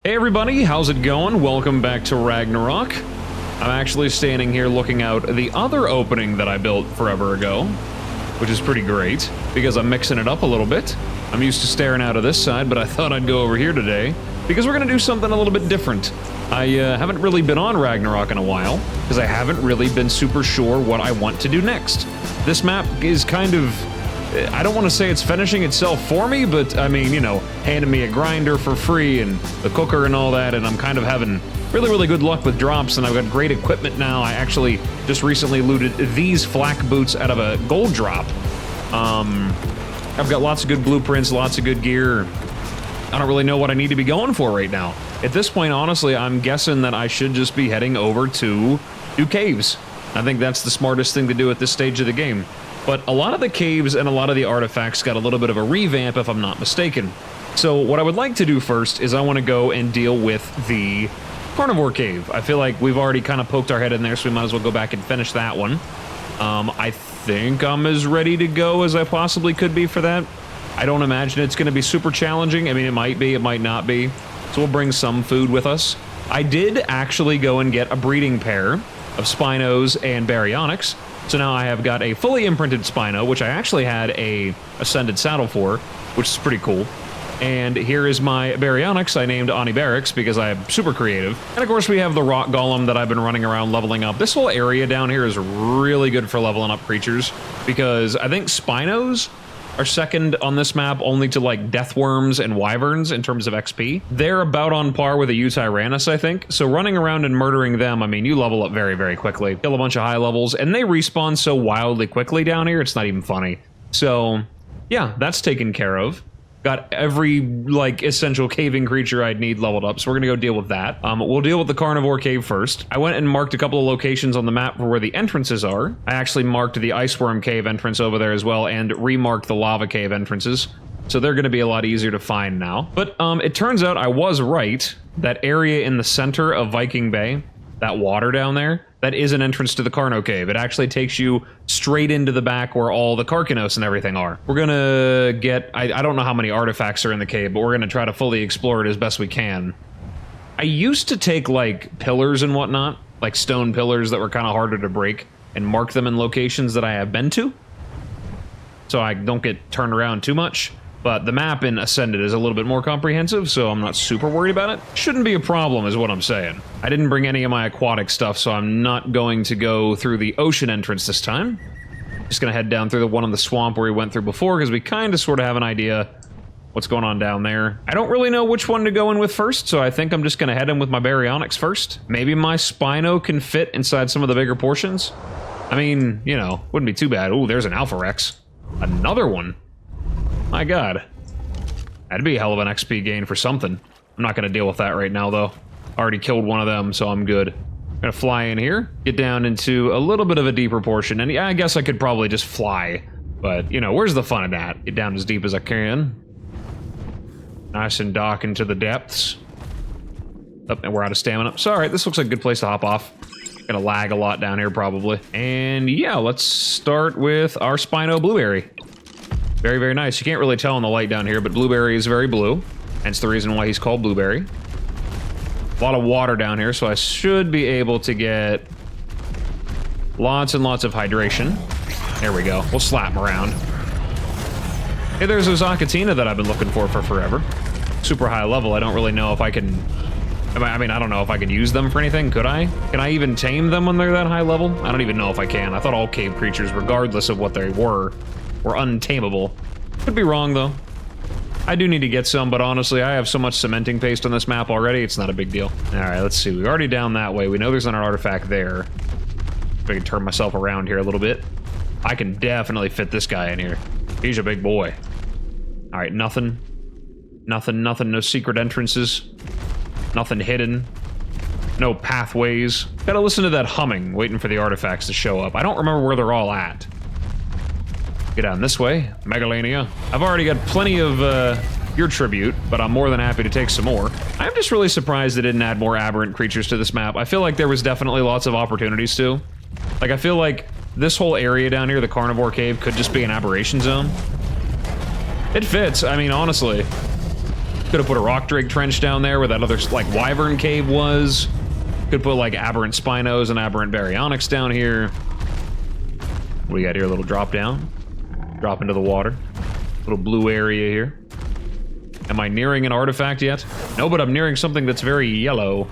Hey everybody, how's it going? Welcome back to Ragnarok. I'm actually standing here looking out the other opening that I built forever ago, which is pretty great, because I'm mixing it up a little bit. I'm used to staring out of this side, but I thought I'd go over here today, because we're going to do something a little bit different. I haven't really been on Ragnarok in a while, because I haven't really been super sure what I want to do next. This map is kind of... I don't want to say it's finishing itself for me, but I mean, you know, handing me a grinder for free and the cooker and all that, and I'm kind of having really good luck with drops, and I've got great equipment now. I actually just recently looted these flak boots out of a gold drop. I've got lots of good blueprints, lots of good gear. I don't really know what I need to be going for right now. At this point, honestly, I'm guessing that I should just be heading over to do caves. I think that's the smartest thing to do at this stage of the game. But a lot of the caves and a lot of the artifacts got a little bit of a revamp, if I'm not mistaken. So what I would like to do first is I want to go and deal with the carnivore cave. I feel like we've already kind of poked our head in there, so we might as well go back and finish that one. I think I'm as ready to go as I possibly could be for that. I don't imagine it's going to be super challenging. I mean, it might be, it might not be. So we'll bring some food with us. I did actually go and get a breeding pair of Spinos and Baryonyx. So now I have got a fully imprinted Spino, which I actually had a Ascended saddle for, which is pretty cool. And here is my Baryonyx I named Onibarix because I'm super creative. And of course we have the rock golem that I've been running around leveling up. This whole area down here is really good for leveling up creatures because I think Spinos are second on this map only to like deathworms and wyverns in terms of XP. They're about on par with a Utyrannus, I think. So running around and murdering them, I mean, you level up very quickly. Kill a bunch of high levels, and they respawn so wildly quickly down here, it's not even funny. So, yeah, that's taken care of. Got every, like, essential caving creature I'd need leveled up, so we're gonna go deal with that. We'll deal with the carnivore cave first. I went and marked a couple of locations on the map for where the entrances are. I actually marked the iceworm cave entrance over there as well, and remarked the lava cave entrances. So they're gonna be a lot easier to find now. But it turns out I was right. That area in the center of Viking Bay, that water down there, that is an entrance to the Carno Cave. It actually takes you straight into the back where all the Carcanos and everything are. We're gonna get... I don't know how many artifacts are in the cave, but we're gonna try to fully explore it as best we can. I used to take, like, pillars and whatnot, like stone pillars that were kind of harder to break, and mark them in locations that I have been to, so I don't get turned around too much. But the map in Ascended is a little bit more comprehensive, so I'm not super worried about it. Shouldn't be a problem, is what I'm saying. I didn't bring any of my aquatic stuff, so I'm not going to go through the ocean entrance this time. Just gonna head down through the one in the swamp where we went through before, because we kind of sort of have an idea what's going on down there. I don't really know which one to go in with first, so I think I'm just gonna head in with my Baryonyx first. Maybe my Spino can fit inside some of the bigger portions. I mean, you know, wouldn't be too bad. Ooh, there's an Alpha Rex. Another one. My god. That'd be a hell of an XP gain for something. I'm not going to deal with that right now, though. Already killed one of them, so I'm good. I'm going to fly in here, get down into a little bit of a deeper portion, and yeah, I guess I could probably just fly. But, you know, where's the fun of that? Get down as deep as I can. Nice and dock into the depths. Oh, and we're out of stamina. So, alright, this looks like a good place to hop off. Gonna lag a lot down here, probably. And yeah, let's start with our Spino Blueberry. Very nice. You can't really tell in the light down here, but Blueberry is very blue. Hence the reason why he's called Blueberry. A lot of water down here, so I should be able to get lots and lots of hydration. There we go. We'll slap him around. Hey, there's a Zakatina that I've been looking for forever. Super high level. I don't really know if I can... I mean, I don't know if I can use them for anything. Could I? Can I even tame them when they're that high level? I don't even know if I can. I thought all cave creatures, regardless of what they were untamable. Could be wrong, though. I do need to get some, but honestly, I have so much cementing paste on this map already, it's not a big deal. Alright, let's see. We're already down that way. We know there's an artifact there. If I can turn myself around here a little bit. I can definitely fit this guy in here. He's a big boy. Alright, nothing. Nothing, no secret entrances. Nothing hidden. No pathways. Gotta listen to that humming, waiting for the artifacts to show up. I don't remember where they're all at. Get down this way. Megalania. I've already got plenty of your tribute, but I'm more than happy to take some more. I'm just really surprised they didn't add more aberrant creatures to this map. I feel like there was definitely lots of opportunities to. Like, I feel like this whole area down here, the carnivore cave, could just be an aberration zone. It fits, I mean, honestly. Could have put a rock drake trench down there where that other, like, wyvern cave was. Could put, like, aberrant spinos and aberrant baryonyx down here. What do we got here? A little drop down. Drop into the water. Little blue area here. Am I nearing an artifact yet? No, but I'm nearing something that's very yellow.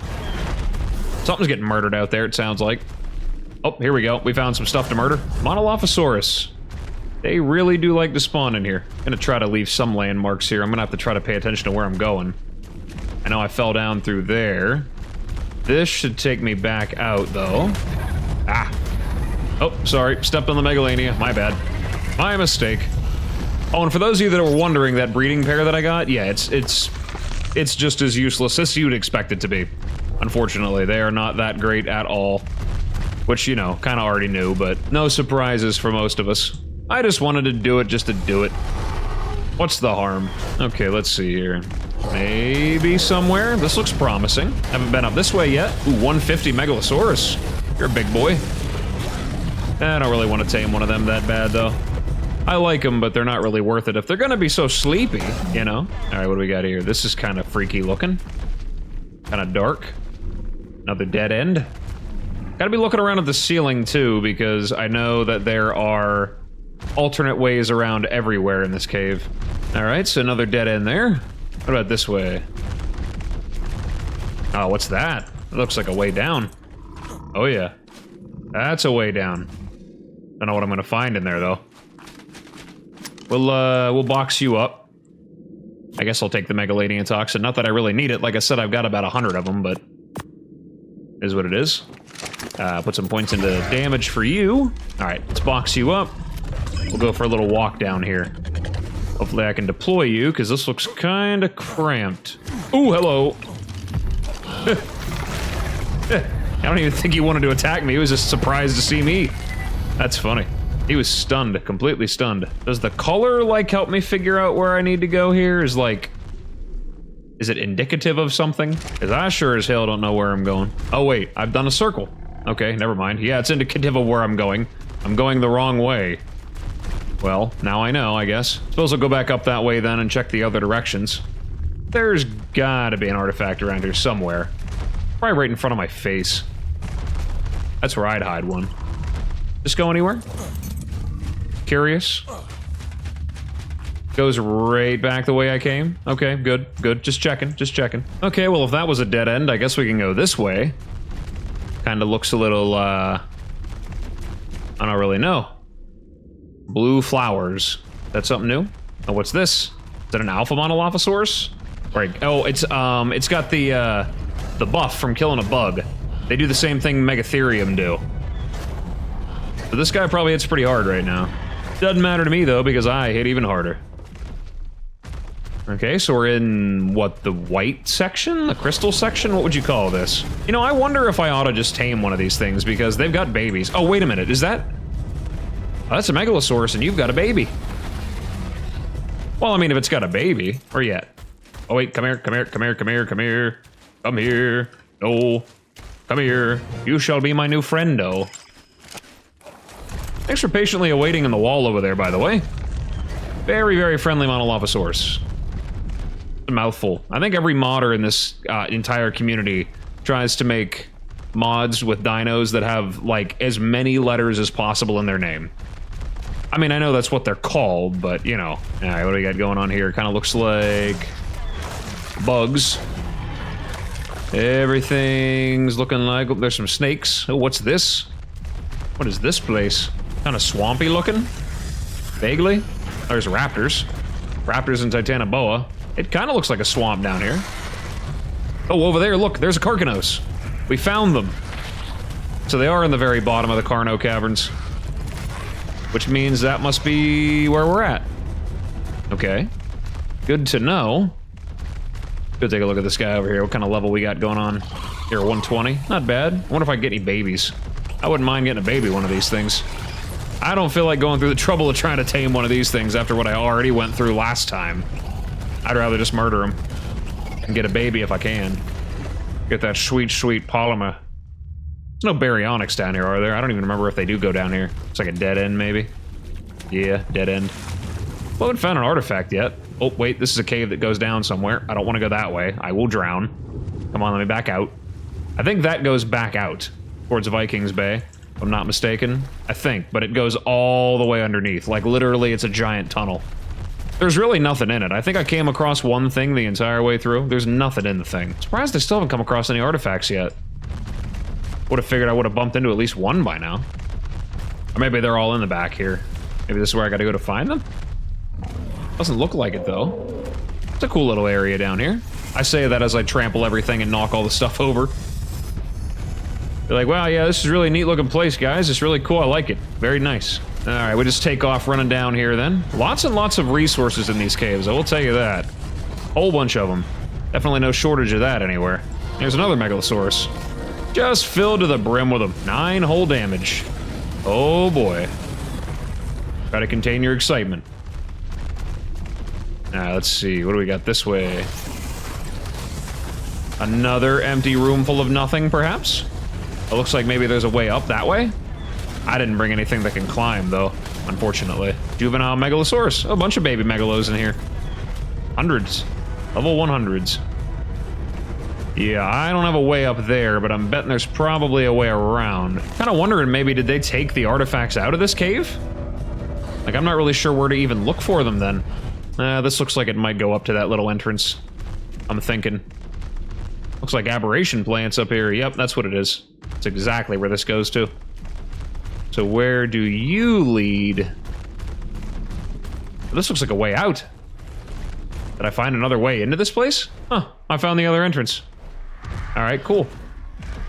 Something's getting murdered out there, it sounds like. Oh, here we go. We found some stuff to murder. Monolophosaurus. They really do like to spawn in here. I'm gonna try to leave some landmarks here. I'm gonna have to try to pay attention to where I'm going. I know I fell down through there. This should take me back out, though. Ah. Oh, sorry. Stepped on the Megalania. My bad. My mistake. Oh, and for those of you that were wondering, that breeding pair that I got, yeah, it's just as useless as you'd expect it to be. Unfortunately, they are not that great at all. Which, you know, kind of already knew, but no surprises for most of us. I just wanted to do it just to do it. What's the harm? Okay, let's see here. Maybe somewhere. This looks promising. Haven't been up this way yet. Ooh, 150 Megalosaurus. You're a big boy. I don't really want to tame one of them that bad, though. I like them, but they're not really worth it if they're gonna be so sleepy, you know? Alright, what do we got here? This is kind of freaky looking. Kind of dark. Another dead end. Gotta be looking around at the ceiling, too, because I know that there are alternate ways around everywhere in this cave. Alright, so another dead end there. What about this way? Oh, what's that? It looks like a way down. Oh, yeah. That's a way down. Don't know what I'm gonna find in there, though. We'll box you up. I guess I'll take the Megalanian Toxin. Not that I really need it. Like I said, I've got about 100 of them, but... is what it is. Put some points into damage for you. Alright, let's box you up. We'll go for a little walk down here. Hopefully I can deploy you, because this looks kind of cramped. Ooh, hello. I don't even think he wanted to attack me. He was just surprised to see me. That's funny. He was stunned, completely stunned. Does the color, like, help me figure out where I need to go here? Is it indicative of something? Because I sure as hell don't know where I'm going. Oh, wait, I've done a circle. Okay, never mind. Yeah, it's indicative of where I'm going. I'm going the wrong way. Well, now I know, I guess. Suppose I'll go back up that way then and check the other directions. There's gotta be an artifact around here somewhere. Probably right in front of my face. That's where I'd hide one. Just go anywhere? Curious? Goes right back the way I came? Okay, good, good. Just checking, just checking. Okay, well, if that was a dead end, I guess we can go this way. Kinda looks a little, I don't really know. Blue flowers. That's something new? Oh, what's this? Is that an alpha Monolophosaurus? Right. Oh, it's got the buff from killing a bug. They do the same thing Megatherium do. So this guy probably hits pretty hard right now. Doesn't matter to me, though, because I hit even harder. Okay, so we're in, what, the white section? The crystal section? What would you call this? You know, I wonder if I ought to just tame one of these things, because they've got babies. Oh, wait a minute, is that... oh, that's a Megalosaurus, and you've got a baby. Well, I mean, if it's got a baby. Where you at? Oh, wait, come here, come here, come here, come here, come here. Come here. No. Come here. You shall be my new friendo. Thanks for patiently awaiting in the wall over there, by the way. Very, very friendly Monolophosaurus. A mouthful. I think every modder in this entire community tries to make mods with dinos that have, like, as many letters as possible in their name. I mean, I know that's what they're called, but, you know. Alright, what do we got going on here? Kind of looks like... bugs. Everything's looking like... oh, there's some snakes. Oh, what's this? What is this place? Kind of swampy looking? Vaguely? There's raptors. Raptors and Titanoboa. It kind of looks like a swamp down here. Oh, over there, look, there's a Carcanos. We found them. So they are in the very bottom of the Carno Caverns. Which means that must be where we're at. Okay. Good to know. Go take a look at this guy over here. What kind of level we got going on? Here, 120. Not bad. I wonder if I can get any babies. I wouldn't mind getting a baby one of these things. I don't feel like going through the trouble of trying to tame one of these things after what I already went through last time. I'd rather just murder him. And get a baby if I can. Get that sweet, sweet polymer. There's no baryonyx down here, are there? I don't even remember if they do go down here. It's like a dead end, maybe? Yeah, dead end. Well, I haven't found an artifact yet. Oh, wait, this is a cave that goes down somewhere. I don't want to go that way. I will drown. Come on, let me back out. I think that goes back out towards Vikings Bay, if I'm not mistaken. I think, but it goes all the way underneath. Like, literally, it's a giant tunnel. There's really nothing in it. I think I came across one thing the entire way through. There's nothing in the thing. Surprised I still haven't come across any artifacts yet. Would have figured I would have bumped into at least one by now. Or maybe they're all in the back here. Maybe this is where I gotta go to find them? Doesn't look like it, though. It's a cool little area down here. I say that as I trample everything and knock all the stuff over. You're like, wow, yeah, this is a really neat looking place, guys. It's really cool. I like it. Very nice. All right, we just take off running down here then. Lots and lots of resources in these caves, I will tell you that. Whole bunch of them. Definitely no shortage of that anywhere. There's another Megalosaurus. Just filled to the brim with them. 9 whole damage. Oh boy. Try to contain your excitement. Now, let's see. What do we got this way? Another empty room full of nothing, perhaps? It looks like maybe there's a way up that way. I didn't bring anything that can climb, though, unfortunately. Juvenile Megalosaurus. Oh, a bunch of baby Megalos in here. Hundreds. Level 100s. Yeah, I don't have a way up there, but I'm betting there's probably a way around. Kind of wondering, maybe, did they take the artifacts out of this cave? Like, I'm not really sure where to even look for them, then. This looks like it might go up to that little entrance. I'm thinking. Looks like aberration plants up here. Yep, that's what it is. That's exactly where this goes to. So where do you lead? This looks like a way out. Did I find another way into this place? Huh, I found the other entrance. All right, cool.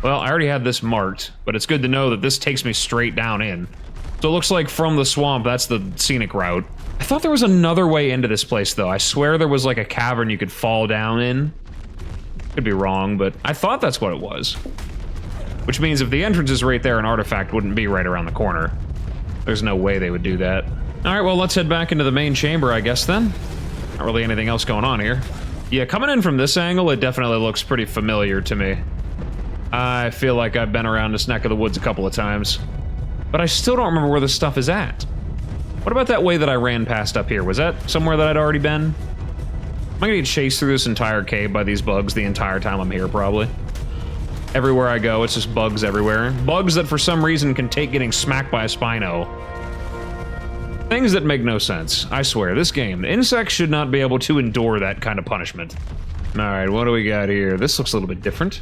Well, I already had this marked, but it's good to know that this takes me straight down in. So it looks like from the swamp, that's the scenic route. I thought there was another way into this place, though. I swear there was like a cavern you could fall down in. Could be wrong, but I thought that's what it was. Which means if the entrance is right there, an artifact wouldn't be right around the corner. There's no way they would do that. All right, well, let's head back into the main chamber, I guess, then. Not really anything else going on here. Yeah, coming in from this angle, it definitely looks pretty familiar to me. I feel like I've been around this neck of the woods a couple of times. But I still don't remember where this stuff is at. What about that way that I ran past up here? Was that somewhere that I'd already been? Am I gonna get chased through this entire cave by these bugs the entire time I'm here, probably? Everywhere I go, it's just bugs everywhere. Bugs that for some reason can take getting smacked by a Spino. Things that make no sense. I swear, this game, insects should not be able to endure that kind of punishment. Alright, what do we got here? This looks a little bit different.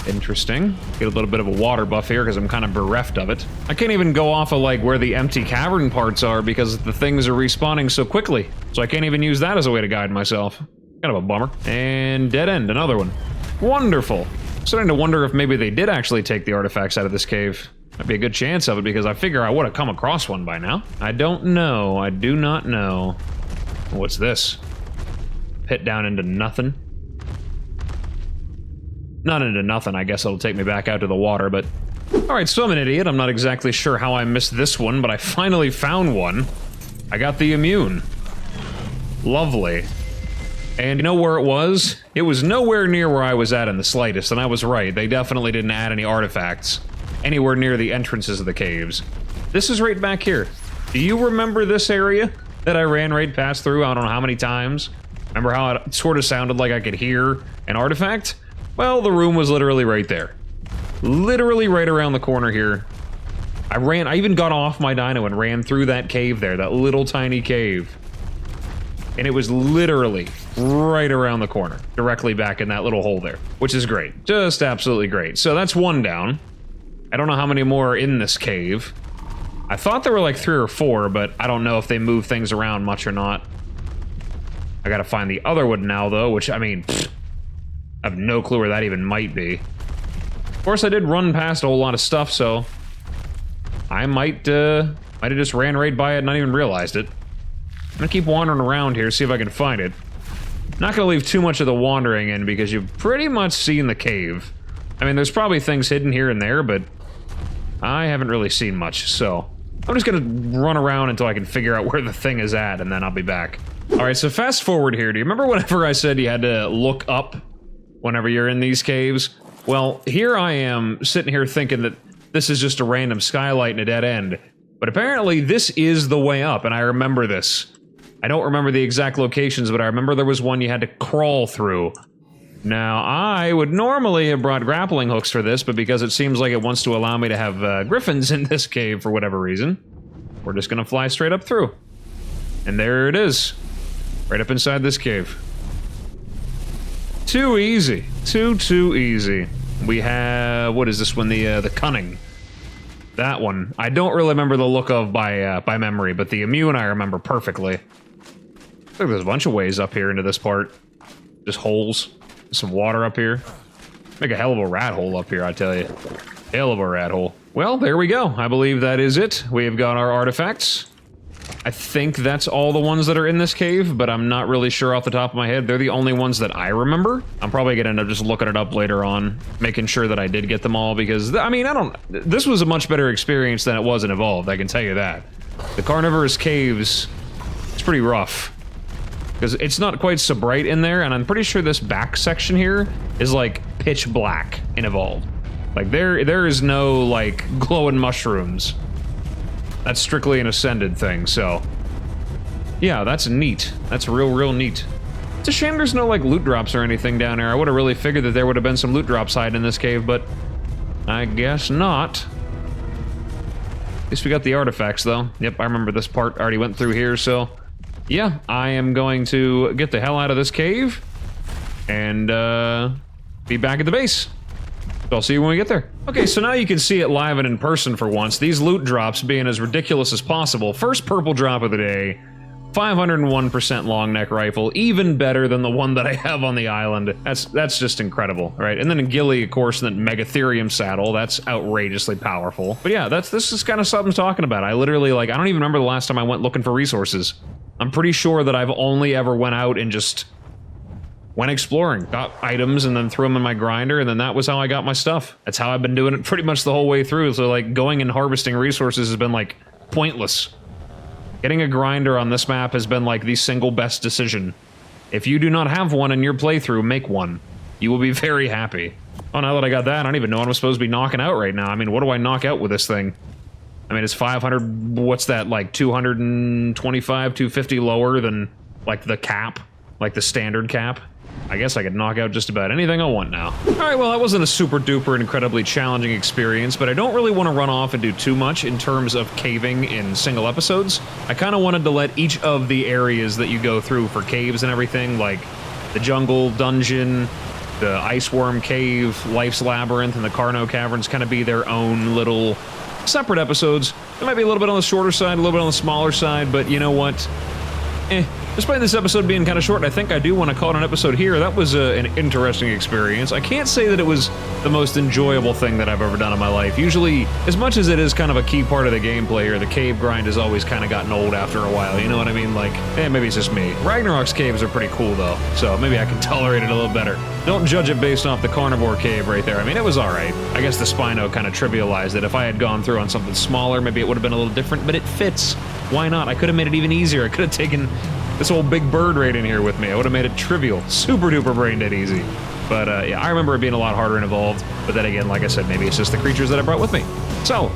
Interesting. Get a little bit of a water buff here because I'm kind of bereft of it. I can't even go off of like where the empty cavern parts are because the things are respawning so quickly. So I can't even use that as a way to guide myself. Kind of a bummer. And dead end, another one. Wonderful. Starting to wonder if maybe they did actually take the artifacts out of this cave. Might be a good chance of it because I figure I would have come across one by now. I don't know. I do not know. What's this? Pit down into nothing. Not into nothing, I guess it'll take me back out to the water, but... Alright, so I'm an idiot. I'm not exactly sure how I missed this one, but I finally found one. I got the immune. Lovely. And you know where it was? It was nowhere near where I was at in the slightest, and I was right. They definitely didn't add any artifacts anywhere near the entrances of the caves. This is right back here. Do you remember this area that I ran right past through I don't know how many times? Remember how it sort of sounded like I could hear an artifact? Well, the room was literally right there. Literally right around the corner here. I even got off my dino and ran through that cave there, that little tiny cave. And it was literally right around the corner, directly back in that little hole there, which is great. Just absolutely great. So that's one down. I don't know how many more are in this cave. I thought there were like 3 or 4, but I don't know if they move things around much or not. I gotta find the other one now, though, which, I mean, I have no clue where that even might be. Of course, I did run past a whole lot of stuff, so I might have just ran right by it and not even realized it. I'm gonna keep wandering around here, see if I can find it. Not gonna leave too much of the wandering in because you've pretty much seen the cave. I mean, there's probably things hidden here and there, but I haven't really seen much, so I'm just gonna run around until I can figure out where the thing is at, and then I'll be back. Alright, so fast forward here. Do you remember whenever I said you had to look up whenever you're in these caves? Well, here I am, sitting here thinking that this is just a random skylight and a dead end. But apparently this is the way up, and I remember this. I don't remember the exact locations, but I remember there was one you had to crawl through. Now, I would normally have brought grappling hooks for this, but because it seems like it wants to allow me to have griffins in this cave for whatever reason, we're just gonna fly straight up through. And there it is. Right up inside this cave. Too easy. Too easy. We have... what is this one? The Cunning. That one. I don't really remember the look of by memory, but the Immune I remember perfectly. Looks like there's a bunch of ways up here into this part. Just holes. Some water up here. Make a hell of a rat hole up here, I tell you. Hell of a rat hole. Well, there we go. I believe that is it. We have got our artifacts. I think that's all the ones that are in this cave, but I'm not really sure off the top of my head. They're the only ones that I remember. I'm probably gonna end up just looking it up later on, making sure that I did get them all, because, I mean, this was a much better experience than it was in Evolved, I can tell you that. The Carnivorous caves, it's pretty rough. Because it's not quite so bright in there, and I'm pretty sure this back section here is, like, pitch black in Evolved. Like, there is no, like, glowing mushrooms. That's strictly an Ascended thing, so... yeah, that's neat. That's real neat. It's a shame there's no, like, loot drops or anything down here. I would have really figured that there would have been some loot drops hiding in this cave, but... I guess not. At least we got the artifacts, though. Yep, I remember this part. I already went through here, so... yeah, I am going to get the hell out of this cave and be back at the base. So I'll see you when we get there. Okay, so now you can see it live and in person for once. These loot drops being as ridiculous as possible. First purple drop of the day, 501% long neck rifle, even better than the one that I have on the island. That's just incredible, right? And then a ghillie, of course, and then Megatherium saddle. That's outrageously powerful. But yeah, this is kind of something I'm talking about. I literally, like, I don't even remember the last time I went looking for resources. I'm pretty sure that I've only ever went out and just went exploring, got items, and then threw them in my grinder, and then that was how I got my stuff. That's how I've been doing it pretty much the whole way through. So, like, going and harvesting resources has been, like, pointless. Getting a grinder on this map has been, like, the single best decision. If you do not have one in your playthrough, make one. You will be very happy. Oh, now that I got that, I don't even know what I'm supposed to be knocking out right now. I mean, what do I knock out with this thing? I mean, it's 500, what's that, like 225, 250 lower than, like, the cap? Like the standard cap? I guess I could knock out just about anything I want now. Alright, well, that wasn't a super duper incredibly challenging experience, but I don't really want to run off and do too much in terms of caving in single episodes. I kind of wanted to let each of the areas that you go through for caves and everything, like the jungle, dungeon, the ice worm cave, life's labyrinth, and the Carno caverns kind of be their own little separate episodes. They might be a little bit on the shorter side, a little bit on the smaller side, but you know what? Despite this episode being kind of short, I think I do want to call it an episode here. That was an interesting experience. I can't say that it was the most enjoyable thing that I've ever done in my life. Usually, as much as it is kind of a key part of the gameplay here, the cave grind has always kind of gotten old after a while, you know what I mean? Like, maybe it's just me. Ragnarok's caves are pretty cool, though, so maybe I can tolerate it a little better. Don't judge it based off the carnivore cave right there. I mean, it was alright. I guess the Spino kind of trivialized it. If I had gone through on something smaller, maybe it would have been a little different, but it fits. Why not? I could have made it even easier. I could have taken this whole big bird right in here with me. I would have made it trivial. Super duper brain dead easy. But yeah, I remember it being a lot harder and involved. But then again, like I said, maybe it's just the creatures that I brought with me. So,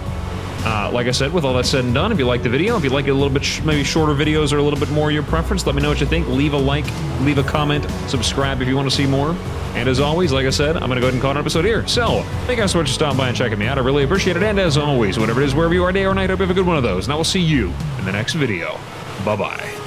like I said, with all that said and done, if you like the video, if you like it a little bit, maybe shorter videos or a little bit more your preference, let me know what you think. Leave a like, leave a comment, subscribe if you want to see more. And as always, like I said, I'm going to go ahead and call it an episode here. So, thank you guys so much for stopping by and checking me out. I really appreciate it. And as always, whatever it is, wherever you are, day or night, I hope you have a good one of those. And I will see you in the next video. Bye-bye.